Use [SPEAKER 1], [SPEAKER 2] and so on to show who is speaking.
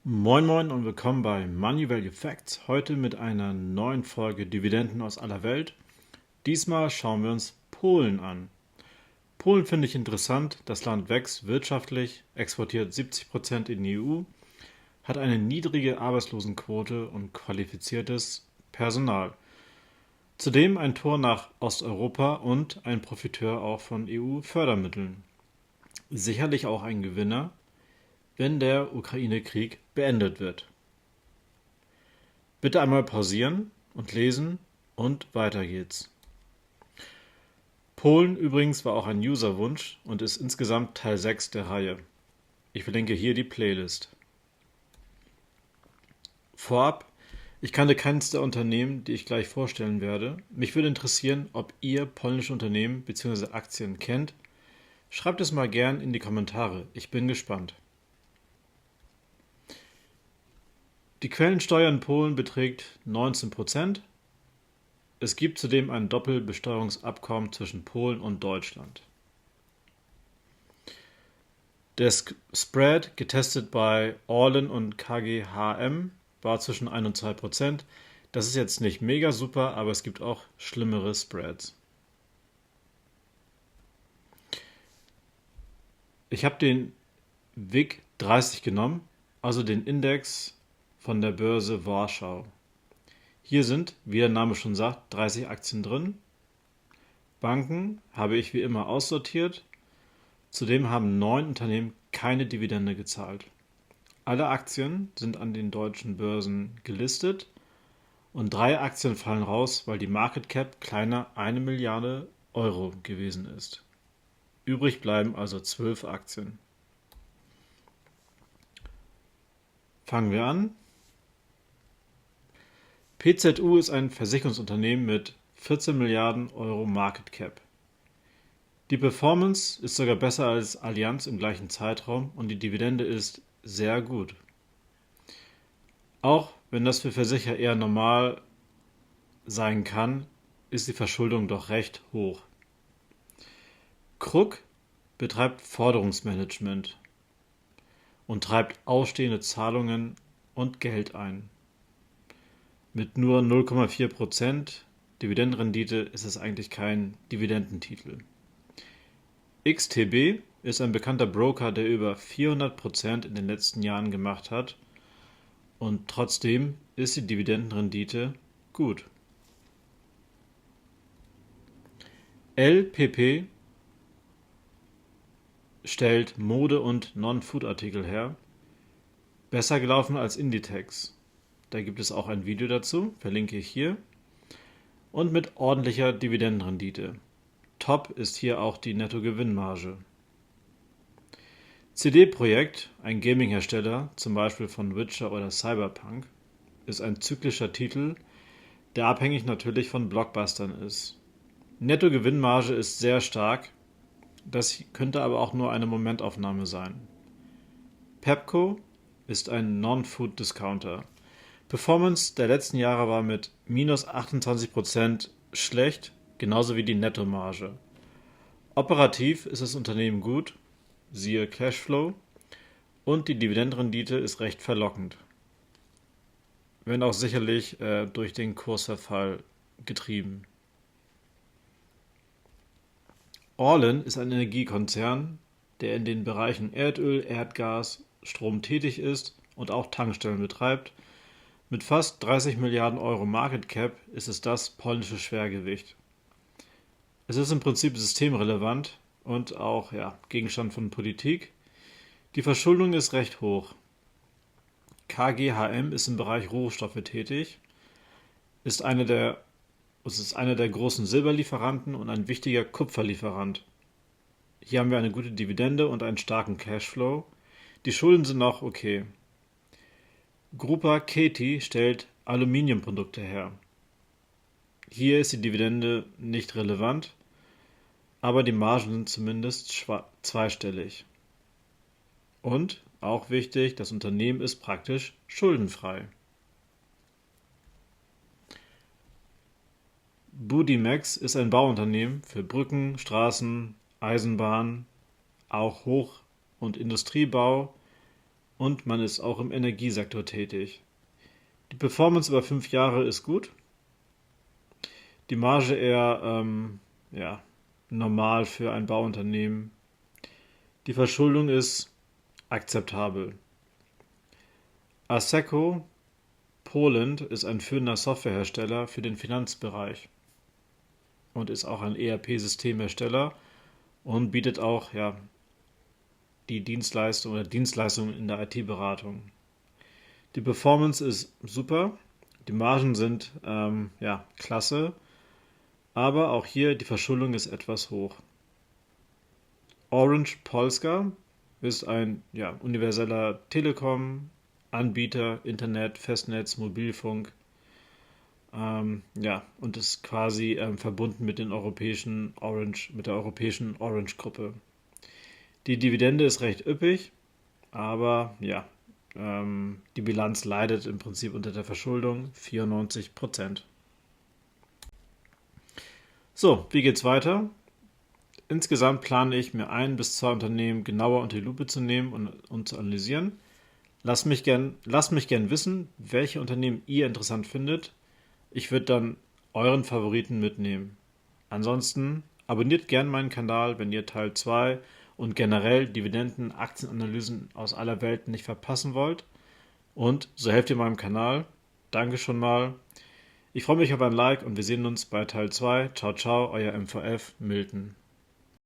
[SPEAKER 1] Moin Moin und willkommen bei Money Value Facts. Heute mit einer neuen Folge Dividenden aus aller Welt. Diesmal schauen wir uns Polen an. Polen finde ich interessant. Das Land wächst wirtschaftlich, exportiert 70% in die EU, hat eine niedrige Arbeitslosenquote und qualifiziertes Personal. Zudem ein Tor nach Osteuropa und ein Profiteur auch von EU-Fördermitteln. Sicherlich auch ein Gewinner, wenn der Ukraine-Krieg beendet wird. Bitte einmal pausieren und lesen und weiter geht's. Polen übrigens war auch ein Userwunsch und ist insgesamt Teil 6 der Reihe. Ich verlinke hier die Playlist. Vorab, ich kannte keines der Unternehmen, die ich gleich vorstellen werde. Mich würde interessieren, ob ihr polnische Unternehmen bzw. Aktien kennt. Schreibt es mal gern in die Kommentare, ich bin gespannt. Die Quellensteuer in Polen beträgt 19%. Es gibt zudem ein Doppelbesteuerungsabkommen zwischen Polen und Deutschland. Der Spread, getestet bei Orlen und KGHM, war zwischen 1 und 2%. Das ist jetzt nicht mega super, aber es gibt auch schlimmere Spreads. Ich habe den WIG 30 genommen, also den Index von der Börse Warschau. Hier sind, wie der Name schon sagt, 30 Aktien drin. Banken habe ich wie immer aussortiert. Zudem haben 9 Unternehmen keine Dividende gezahlt. Alle Aktien sind an den deutschen Börsen gelistet und 3 Aktien fallen raus, weil die Market Cap kleiner 1 Milliarde Euro gewesen ist. Übrig bleiben also 12 Aktien. Fangen wir an. PZU ist ein Versicherungsunternehmen mit 14 Milliarden Euro Market Cap. Die Performance ist sogar besser als Allianz im gleichen Zeitraum und die Dividende ist sehr gut. Auch wenn das für Versicherer eher normal sein kann, ist die Verschuldung doch recht hoch. Kruk betreibt Forderungsmanagement und treibt ausstehende Zahlungen und Geld ein. Mit nur 0,4% Dividendenrendite ist es eigentlich kein Dividendentitel. XTB ist ein bekannter Broker, der über 400% in den letzten Jahren gemacht hat und trotzdem ist die Dividendenrendite gut. LPP stellt Mode- und Non-Food-Artikel her, besser gelaufen als Inditex. Da gibt es auch ein Video dazu, verlinke ich hier. Und mit ordentlicher Dividendenrendite. Top ist hier auch die Nettogewinnmarge. CD Projekt, ein Gaming-Hersteller, zum Beispiel von Witcher oder Cyberpunk, ist ein zyklischer Titel, der abhängig natürlich von Blockbustern ist. Nettogewinnmarge ist sehr stark, das könnte aber auch nur eine Momentaufnahme sein. Pepco ist ein Non-Food-Discounter. Performance der letzten Jahre war mit minus 28% schlecht, genauso wie die Nettomarge. Operativ ist das Unternehmen gut, siehe Cashflow, und die Dividendenrendite ist recht verlockend. Wenn auch sicherlich durch den Kursverfall getrieben. Orlen ist ein Energiekonzern, der in den Bereichen Erdöl, Erdgas, Strom tätig ist und auch Tankstellen betreibt. Mit fast 30 Milliarden Euro Market Cap ist es das polnische Schwergewicht. Es ist im Prinzip systemrelevant und auch Gegenstand von Politik. Die Verschuldung ist recht hoch. KGHM ist im Bereich Rohstoffe tätig, es ist einer der großen Silberlieferanten und ein wichtiger Kupferlieferant. Hier haben wir eine gute Dividende und einen starken Cashflow. Die Schulden sind noch okay. Grupa Kety stellt Aluminiumprodukte her. Hier ist die Dividende nicht relevant, aber die Margen sind zumindest zweistellig. Und, auch wichtig, das Unternehmen ist praktisch schuldenfrei. Budimex ist ein Bauunternehmen für Brücken, Straßen, Eisenbahn, auch Hoch- und Industriebau und man ist auch im Energiesektor tätig. Die Performance über 5 Jahre ist gut, die Marge eher ja, normal für ein Bauunternehmen. Die Verschuldung ist akzeptabel. Asseco Poland ist ein führender Softwarehersteller für den Finanzbereich und ist auch ein ERP-Systemhersteller und bietet auch die Dienstleistungen in der IT-Beratung. Die Performance ist super, die Margen sind klasse, aber auch hier die Verschuldung ist etwas hoch. Orange Polska ist ein universeller Telekom-Anbieter, Internet, Festnetz, Mobilfunk, und ist quasi verbunden mit der europäischen Orange-Gruppe. Die Dividende ist recht üppig, aber die Bilanz leidet im Prinzip unter der Verschuldung, 94%. So, wie geht's weiter? Insgesamt plane ich, mir 1 bis 2 Unternehmen genauer unter die Lupe zu nehmen und zu analysieren. Lasst mich gern wissen, welche Unternehmen ihr interessant findet. Ich würde dann euren Favoriten mitnehmen. Ansonsten abonniert gern meinen Kanal, wenn ihr Teil 2 und generell Dividenden, Aktienanalysen aus aller Welt nicht verpassen wollt. Und so helft ihr meinem Kanal. Danke schon mal. Ich freue mich auf ein Like und wir sehen uns bei Teil 2. Ciao, ciao, euer MVF Milton.